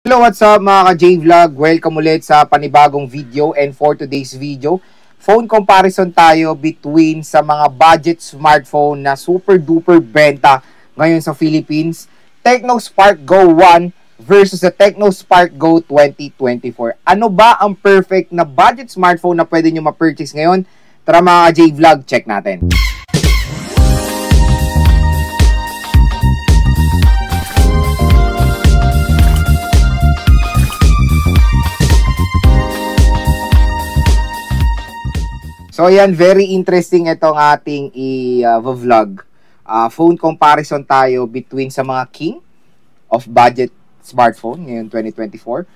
Hello, what's up mga ka-J-Vlog? Welcome ulit sa panibagong video, and for today's video, phone comparison tayo between sa mga budget smartphone na super duper benta ngayon sa Philippines. Tecno Spark Go 1 versus the Tecno Spark Go 2024. Ano ba ang perfect na budget smartphone na pwede nyo ma-purchase ngayon? Tara mga ka-J-Vlog, check natin. So yan, very interesting itong ating i-vlog. Phone comparison tayo between sa mga king of budget smartphone ngayon 2024.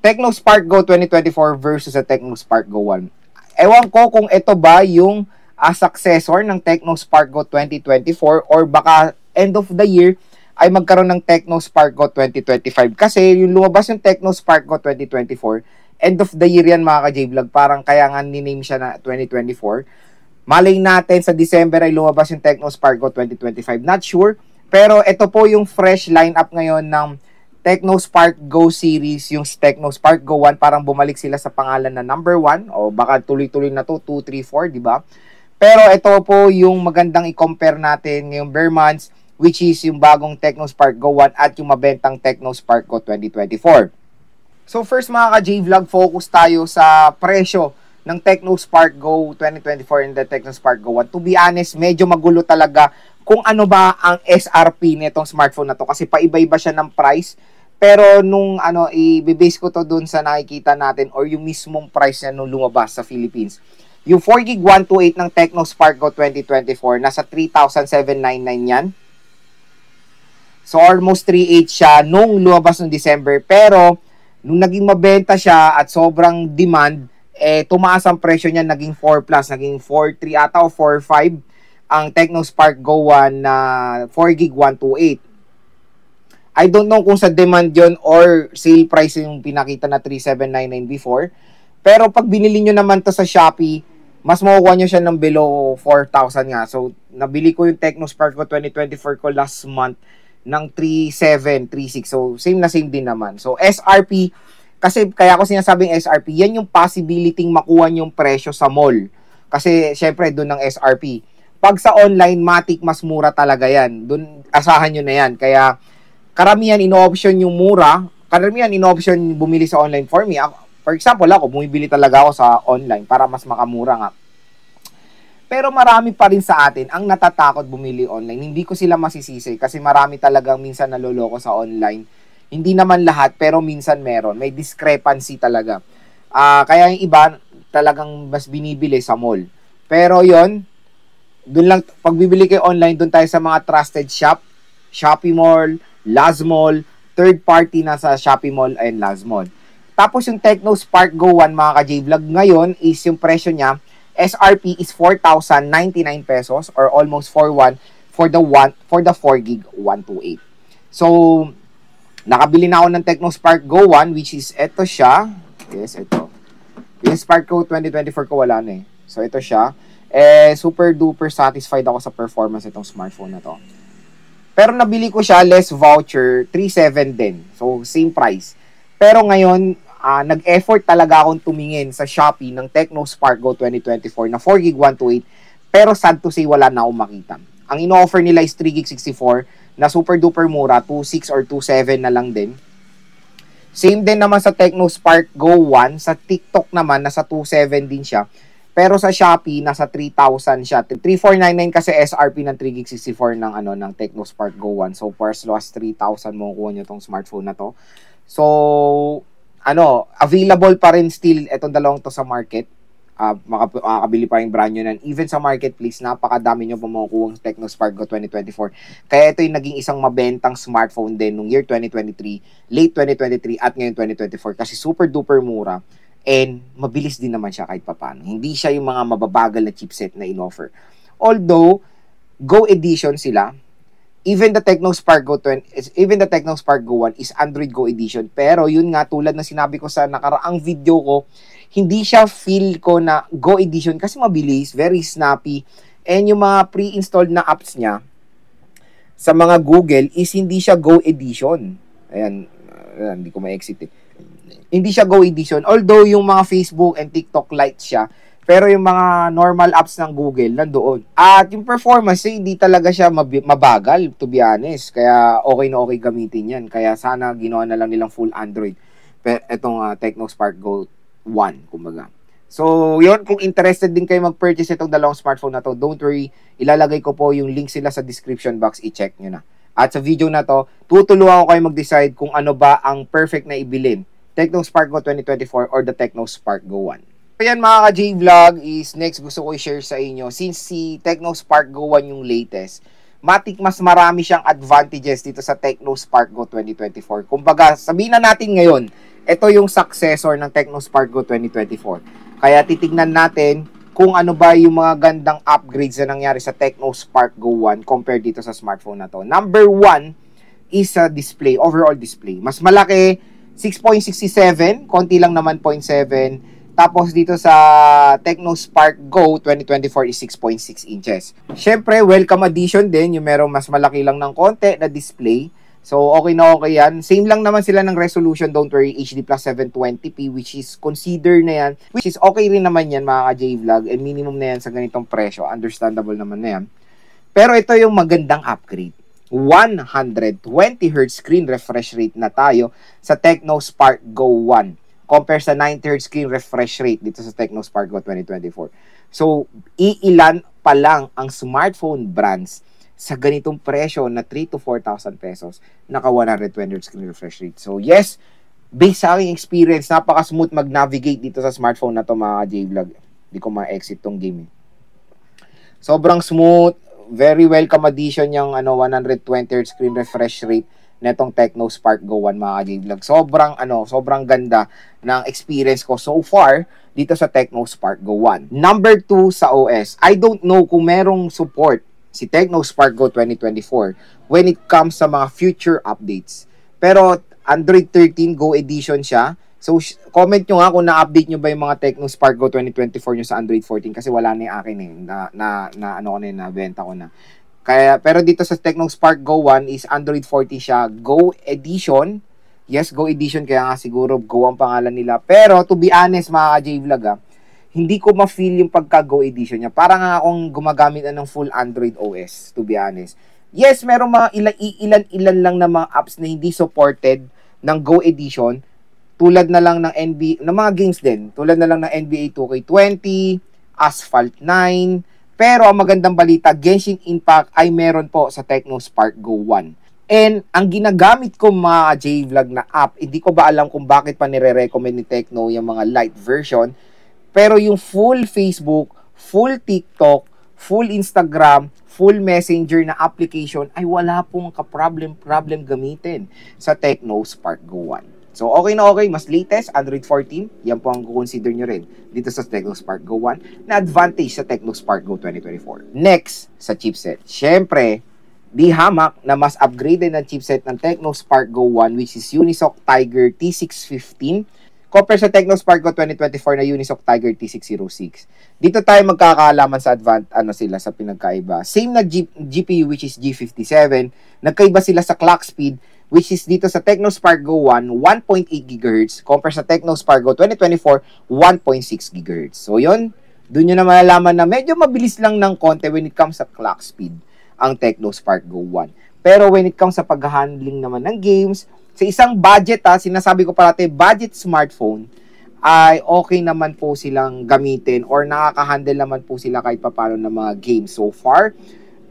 Tecno Spark Go 2024 versus a Tecno Spark Go 1. Ewan ko kung ito ba yung successor ng Tecno Spark Go 2024 or baka end of the year ay magkaroon ng Tecno Spark Go 2025. Kasi yung lumabas yung Tecno Spark Go 2024, end of the year yan mga ka-J-Vlog. Parang kaya nga niname siya na 2024. Malay natin sa December ay lumabas yung Tecno Spark Go 2025. Not sure. Pero ito po yung fresh lineup ngayon ng Tecno Spark Go series. Yung Tecno Spark Go 1. Parang bumalik sila sa pangalan na number 1. O baka tuloy-tuloy na to. 2, 3, 4. Diba? Pero ito po yung magandang i-compare natin ngayong bare months, which is yung bagong Tecno Spark Go 1 at yung mabentang Tecno Spark Go 2024. So first mga ka-J-Vlog, focus tayo sa presyo ng Tecno Spark Go 2024 and the Tecno Spark Go 1. To be honest, medyo magulo talaga kung ano ba ang SRP nitong smartphone na to kasi paiba-iba siya ng price. Pero nung i-base ko to dun sa nakikita natin or yung mismong price niya nung lumabas sa Philippines. Yung 4GB 128 ng Tecno Spark Go 2024 nasa 3,799 yan. So almost 3,800 siya nung lumabas ng December, pero nung naging mabenta siya at sobrang demand, tumaas ang presyo niya, naging 4 plus, naging 4.3 ata o 4.5 ang Tecno Spark Go 1 na 4GB 128. I don't know kung sa demand yon or sale price yung pinakita na 3,799 before. Pero pag binili nyo naman to sa Shopee, mas makukuha nyo siya ng below 4,000 nga. So, nabili ko yung Tecno Spark Go 2024 ko last month ng 3,700, 3,600. So, same na same din naman. So, SRP, kasi kaya ko sinasabing SRP, yan yung possibility makuha yung presyo sa mall. Kasi, syempre, doon ng SRP. Pag sa online, matik, mas mura talaga yan. Doon, asahan nyo na yan. Kaya, karamihan, ino-option yung mura. Karamihan, ino-option bumili sa online for me. For example, ako, bumibili talaga ako sa online para mas makamura nga. Pero marami pa rin sa atin ang natatakot bumili online. Hindi ko sila masisisi kasi marami talagang minsan naloloko sa online. Hindi naman lahat pero minsan meron. May discrepancy talaga. Kaya yung iba talagang mas binibili sa mall. Pero yon, dun lang, pag bibili kayo online, dun tayo sa mga trusted shop. Shopee Mall, Laz Mall, third party na sa Shopee Mall and Laz Mall. Tapos yung Tecno Spark Go 1 mga ka-J-Vlog ngayon is yung presyo niya, SRP is 4,099 pesos or almost 4,100 for the 4GB 128. So, nakabili na ako ng Tecno Spark Go 1 which is ito siya. Yes, ito. Yung Spark Go 2024 ko wala na eh. So, ito siya. Super duper satisfied ako sa performance itong smartphone na to. Pero nabili ko siya less voucher, 3,700 din. So, same price. Pero ngayon, nag-effort talaga akong tumingin sa Shopee ng Tecno Spark Go 2024 na 4GB 128, pero sad to say wala na akong makita. Ang ino-offer nila is 3GB 64 na super duper mura, 2,600 or 2,700 na lang din. Same din naman sa Tecno Spark Go 1, sa TikTok naman nasa 2,700 din siya, pero sa Shopee nasa 3,000 siya. 3,499 kasi SRP ng 3GB 64 ng Tecno Spark Go 1. So for as low as 3,000 mo kuha nyo tong smartphone na to. So available pa rin still itong dalawang to sa market. Makakabili pa rin brand nyo nan. Even sa marketplace, napakadami nyo pa makukuha ng Tecno Spark Go 2024. Kaya ito yung naging isang mabentang smartphone din nung year 2023, late 2023 at ngayon 2024 kasi super duper mura and mabilis din naman siya kahit papano. Hindi siya yung mga mababagal na chipset na in-offer. Although, Go Edition sila. Even the Tecno Spark Go 1 is Android Go Edition. Pero yun nga, tulad na sinabi ko sa nakaraang video ko, hindi siya feel ko na Go Edition kasi mabilis, very snappy. And yung mga pre-installed na apps niya sa mga Google is hindi siya Go Edition. Ayan, hindi ko ma-exit eh. Hindi siya Go Edition. Although yung mga Facebook and TikTok Lite siya, pero yung mga normal apps ng Google nandoon. At yung performance, hindi talaga siya mabagal, to be honest. Kaya okay na okay gamitin yan. Kaya sana ginawa na lang nilang full Android. Pero itong Tecno Spark Go 1, kumbaga. So, yun, kung interested din kayo mag-purchase itong dalawang smartphone na to, don't worry, ilalagay ko po yung link sila sa description box, i-check nyo na. At sa video na to, tutulungan ko kayo mag-decide kung ano ba ang perfect na ibilin, Tecno Spark Go 2024 or the Tecno Spark Go 1. So yan mga ka-J-Vlog, is next gusto ko i-share sa inyo, since si Tecno Spark Go 1 yung latest, matik mas marami siyang advantages dito sa Tecno Spark Go 2024. Kumbaga, sabihin na natin ngayon, ito yung successor ng Tecno Spark Go 2024. Kaya titignan natin kung ano ba yung mga gandang upgrades na nangyari sa Tecno Spark Go 1 compared dito sa smartphone na to. Number 1 is a display, overall display. Mas malaki, 6.67, konti lang naman 0.7. Tapos dito sa Tecno Spark Go 2024 is 6.6 inches. Syempre, welcome addition din, yung merong mas malaki lang ng konti na display. So, okay na okay yan. Same lang naman sila ng resolution, don't worry, HD plus 720p, which is consider na yan. Which is okay rin naman yan, mga ka-J-Vlog. And minimum na yan sa ganitong presyo. Understandable naman na yan. Pero ito yung magandang upgrade. 120Hz screen refresh rate na tayo sa Tecno Spark Go 1. Compare sa 90Hz screen refresh rate dito sa Tecno Spark Go 2024. So, iilan pa lang ang smartphone brands sa ganitong presyo na 3,000 to 4,000 pesos, naka 120Hz screen refresh rate. So yes, based sa aking experience, napaka-smooth mag-navigate dito sa smartphone na to, mga J-Vlog. Hindi ko ma-exit tong game eh. Sobrang smooth, very welcome addition yung 120Hz screen refresh rate netong Tecno Spark Go 1, mga J-Vlog. Sobrang ganda ng experience ko so far dito sa Tecno Spark Go 1. Number 2 sa OS. I don't know kung merong support si Tecno Spark Go 2024 when it comes sa mga future updates. Pero Android 13 Go Edition siya. So comment nyo nga kung na-update nyo ba yung mga Tecno Spark Go 2024 nyo sa Android 14 kasi wala na yung akin eh. Nabenta ko na. Kaya, pero dito sa Tecno Spark Go 1 is Android 14 siya. Go Edition. Yes, Go Edition. Kaya nga siguro Go ang pangalan nila. Pero to be honest, mga J-Vlog hindi ko ma-feel yung pagka-Go Edition niya. Parang nga akong gumagamit na ng full Android OS, to be honest. Yes, merong mga ilan lang na mga apps na hindi supported ng Go Edition, tulad na lang ng mga games din, tulad na lang ng NBA 2K20, Asphalt 9, pero ang magandang balita, Genshin Impact ay meron po sa Tecno Spark Go 1. And ang ginagamit ko, mga J-Vlog na app, hindi ko ba alam kung bakit pa nire-recommend ni Tecno yung mga light version. Pero yung full Facebook, full TikTok, full Instagram, full Messenger na application ay wala pong ka-problem gamitin sa Tecno Spark Go 1. So, okay na okay. Mas latest, Android 14. Yan po ang consider nyo rin dito sa Tecno Spark Go 1 na advantage sa Tecno Spark Go 2024. Next, sa chipset. Siyempre, di hamak na mas upgraded na chipset ng Tecno Spark Go 1 which is Unisoc Tiger T615 compare sa Tecno Spark Go 2024 na Unisoc Tiger T606. Dito tayo magkakaalaman sa sila sa pinagkaiba. Same na GPU which is G57. Nagkaiba sila sa clock speed which is dito sa Tecno Spark Go 1 1.8 GHz compare sa Tecno Spark Go 2024 1.6 GHz. So yun, doon nyo na malalaman na medyo mabilis lang ng konti when it comes sa clock speed ang Tecno Spark Go 1. Pero when it comes sa pag-handling naman ng games, sa isang budget, sinasabi ko parati, budget smartphone, ay okay naman po silang gamitin or nakaka-handle naman po sila kahit papano ng mga games so far.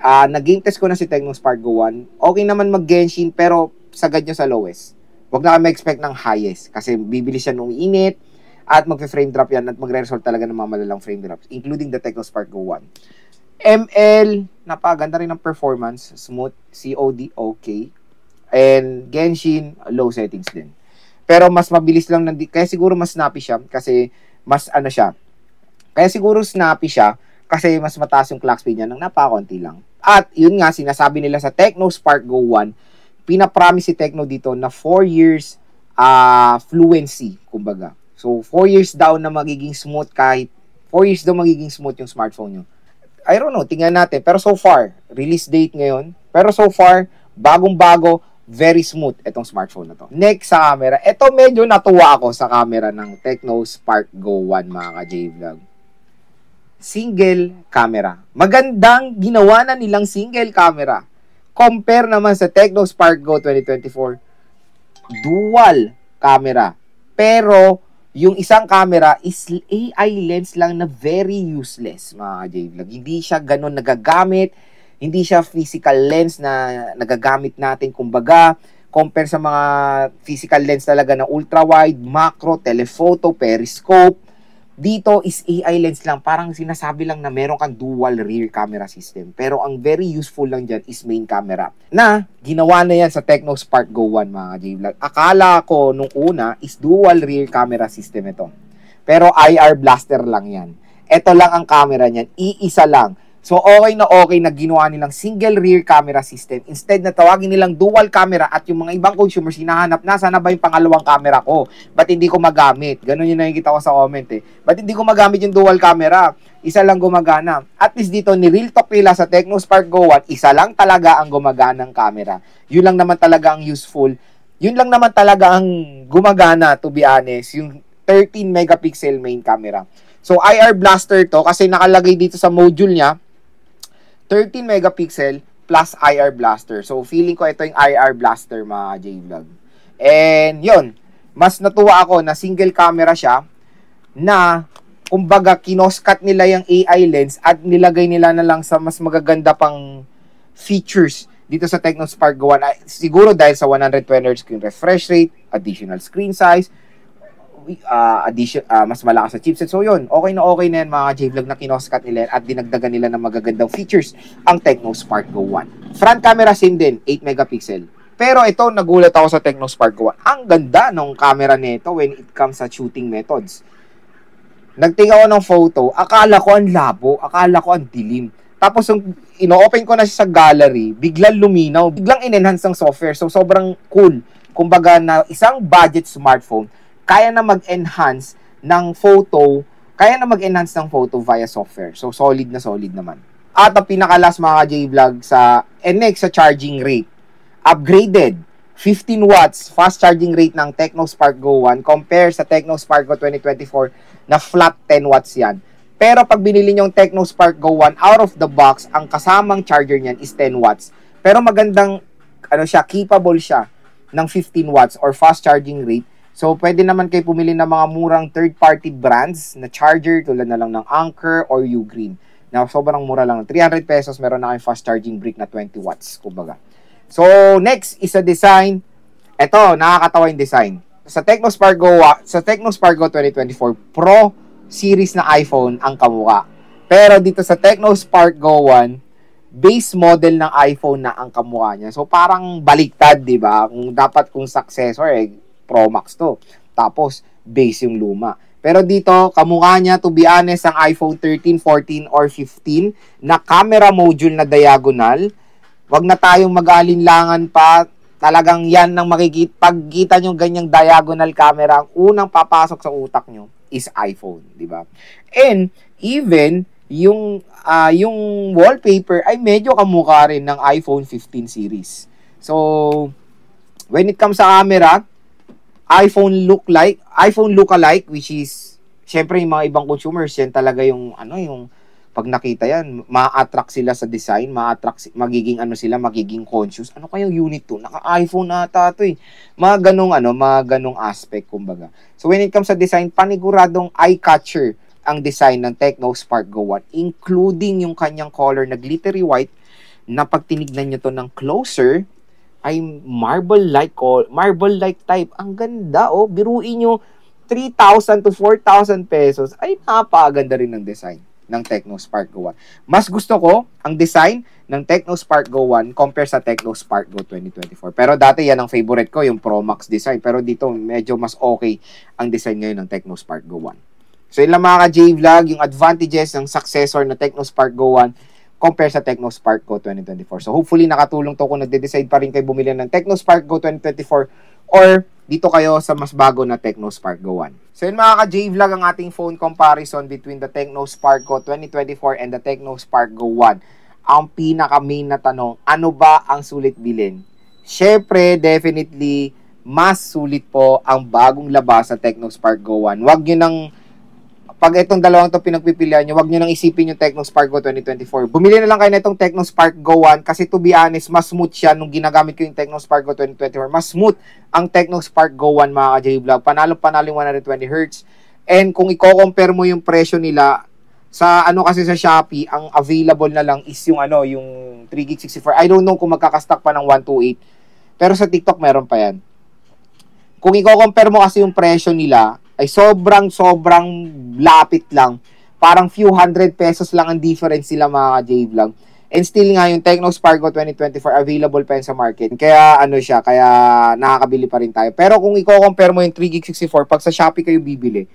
Nag-game test ko na si Tecno Spark Go 1. Okay naman mag-Genshin pero sagad nyo sa lowest. Huwag na kami expect ng highest kasi bibilis siya nung init at mag-frame drop yan at magre-result talaga ng mga malalang frame drops, including the Tecno Spark Go 1. ML, napaganda rin ng performance, smooth, COD, okay. And Genshin, low settings din. Pero mas mabilis lang, kaya siguro mas snappy siya kasi mas Kaya siguro snappy siya kasi mas mataas yung clock speed niya ng napakaunti lang. At yun nga, sinasabi nila sa Tecno Spark Go 1, pinapromise si Tecno dito na 4 years fluency, kumbaga. So, 4 years daw na magiging smooth kahit 4 years daw magiging smooth yung smartphone nyo. I don't know, tingnan natin. Pero so far, release date ngayon. Pero so far, bagong-bago, Very smooth itong smartphone na to. Next sa camera, ito medyo natuwa ako sa camera ng Tecno Spark Go 1 mga ka-J-Vlog. Single camera. Magandang ginawa na nilang single camera. Compare naman sa Tecno Spark Go 2024, dual camera. Pero yung isang camera is AI lens lang na very useless mga ka-J-Vlog. Hindi siya ganun nagagamit. Hindi siya physical lens na nagagamit natin kumbaga compare sa mga physical lens talaga na ultra-wide, macro, telephoto, periscope. Dito is AI lens lang. Parang sinasabi lang na meron kang dual rear camera system. Pero ang very useful lang dyan is main camera. Na ginawa na yan sa Tecno Spark Go 1 mga J-Vlog. Akala ko nung una is dual rear camera system ito. Pero IR blaster lang yan. Ito lang ang camera niyan. Iisa lang. So, okay na ginawa nilang single rear camera system. Instead na tawagin nilang dual camera at yung mga ibang consumers hinahanap na, sana ba yung pangalawang camera ko? Ba't hindi ko magamit? Ganun yung nakikita ko sa comment eh. Ba't hindi ko magamit yung dual camera? Isa lang gumagana. At least dito, ni Real Talk nila sa Tecno Spark Go 1, isa lang talaga ang gumaganang camera. Yun lang naman talaga ang useful. Yun lang naman talaga ang gumagana, to be honest. Yung 13 megapixel main camera. So, IR blaster to kasi nakalagay dito sa module niya, 13 megapixel plus IR blaster. So, feeling ko ito yung IR blaster, mga J-Vlog. And, yun. Mas natuwa ako na single camera siya na, kumbaga, kinoskat nila yung AI lens at nilagay nila na lang sa mas magaganda pang features dito sa Tecno Spark Go 1. Siguro dahil sa 120Hz screen refresh rate, additional screen size, mas malakas sa chipset. So yun, okay na yan mga J-Vlog na kinoskat nila at dinagdagan nila ng magagandang features ang Tecno Spark Go 1. Front camera same din, 8 megapixel. Pero ito, nagulat ako sa Tecno Spark Go 1. Ang ganda ng camera nito when it comes sa shooting methods. Nagtingin ako ng photo, akala ko ang labo, akala ko ang dilim. Tapos yung ino-open ko na siya sa gallery, biglang luminaw, biglang in-enhance ng software. So sobrang cool. Kumbaga na isang budget smartphone kaya na mag-enhance ng photo, via software. So, solid naman. At ang pinaka-last mga J-Vlog next sa charging rate. Upgraded. 15 watts fast charging rate ng Tecno Spark Go 1 compare sa Tecno Spark Go 2024 na flat 10 watts yan. Pero pag binili nyo yung Tecno Spark Go 1 out of the box, ang kasamang charger niyan is 10 watts. Pero magandang, capable siya ng 15 watts or fast charging rate. So, pwede naman kayo pumili ng mga murang third-party brands na charger tulad na lang ng Anker or Ugreen. Na sobrang mura lang. 300 pesos, meron na kayong fast charging brick na 20 watts, kumbaga. So, next is a design. Ito, nakakatawa yung design. Sa Tecno Spark Go 2024 Pro series na iPhone ang kamukha. Pero dito sa Tecno Spark Go 1, base model ng iPhone na ang kamukha niya. So, parang baliktad, di ba? Kung successor, Pro Max to. Tapos, base yung luma. Pero dito, kamukha niya, to be honest, ang iPhone 13, 14, or 15 na camera module na diagonal. Wag na tayong mag-alinlangan pa. Talagang yan nang pagkita nyo ganyang diagonal camera, ang unang papasok sa utak nyo is iPhone, di ba? And, even, yung wallpaper ay medyo kamukha rin ng iPhone 15 series. So, when it comes sa camera, iPhone look-alike, which is, syempre yung mga ibang consumers, yan talaga yung pag nakita yan, ma-attract sila sa design, magiging conscious. Ano kayang unit to? Naka-iPhone ata to eh. Mga ganong aspect, kumbaga. So, when it comes sa design, paniguradong eye-catcher ang design ng Tecno Spark Go 1, including yung kanyang color na glittery white, na pag tinignan nyo to ng closer, ay marble-like type. Ang ganda, biruin nyo, 3,000 to 4,000 pesos, ay napakaganda rin ng design ng Tecno Spark Go 1. Mas gusto ko ang design ng Tecno Spark Go 1 compare sa Tecno Spark Go 2024. Pero dati yan ang favorite ko, yung Pro Max design. Pero dito, medyo mas okay ang design ngayon ng Tecno Spark Go 1. So, yun lang mga ka-J-Vlog, yung advantages ng successor na Tecno Spark Go 1 compare sa Tecno Spark Go 2024. So, hopefully, nakatulong to kung nagde-decide pa rin kayo bumili ng Tecno Spark Go 2024 or dito kayo sa mas bago na Tecno Spark Go 1. So, yun mga ka-J-Vlog ang ating phone comparison between the Tecno Spark Go 2024 and the Tecno Spark Go 1. Ang pinaka-main na tanong, ano ba ang sulit bilhin? syempre, definitely, mas sulit po ang bagong labas sa Tecno Spark Go 1. Wag nyo nang, pag itong dalawang to pinagpipilian nyo, wag nyo nang isipin yung Tecno Spark Go 2024. Bumili na lang kayo na itong Tecno Spark Go 1 kasi to be honest, mas smooth siya nung ginagamit ko yung Tecno Spark Go 2024. Mas smooth ang Tecno Spark Go 1 mga ka-J-Vlog. Panalo-panalo yung 120Hz. And kung i-compare mo yung presyo nila sa ano kasi sa Shopee, ang available na lang is yung yung 3GB64. I don't know kung magkakastock pa ng 128. Pero sa TikTok meron pa yan. Kung i-compare mo kasi yung presyo nila, ay sobrang lapit lang. Parang few hundred pesos lang ang difference sila mga J-Vlog. And still nga yung Tecno Spark Go 2024 available pa yun sa market. Kaya kaya nakakabili pa rin tayo. Pero kung i-compare mo yung 3GB64, pag sa Shopee kayo bibili,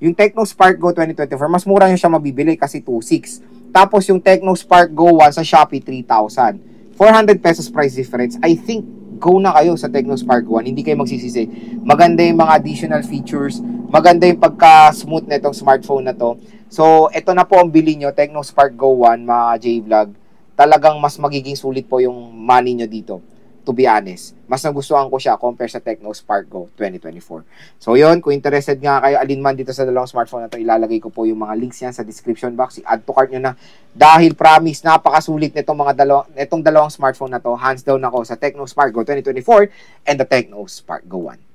yung Tecno Spark Go 2024, mas mura nyo siya mabibili kasi 2.6. Tapos yung Tecno Spark Go 1 sa Shopee, 3,000. 400 pesos price difference. I think go na kayo sa Tecno Spark 1, hindi kayo magsisisi. Maganda yung mga additional features, maganda yung pagka-smooth na itong smartphone na to. So, ito na po ang bili nyo, Tecno Spark Go 1, mga J-Vlog. Talagang mas magiging sulit po yung money nyo dito, to be honest. Mas nagustuhan ko siya compare sa Tecno Spark Go 2024. So, yun, kung interested nga kayo alinman dito sa dalawang smartphone na to, ilalagay ko po yung mga links yan sa description box. I-add to cart nyo na. Dahil promise, napakasulit nitong dalawang smartphone na to. Hands down ako sa Tecno Spark Go 2024 and the Tecno Spark Go 1.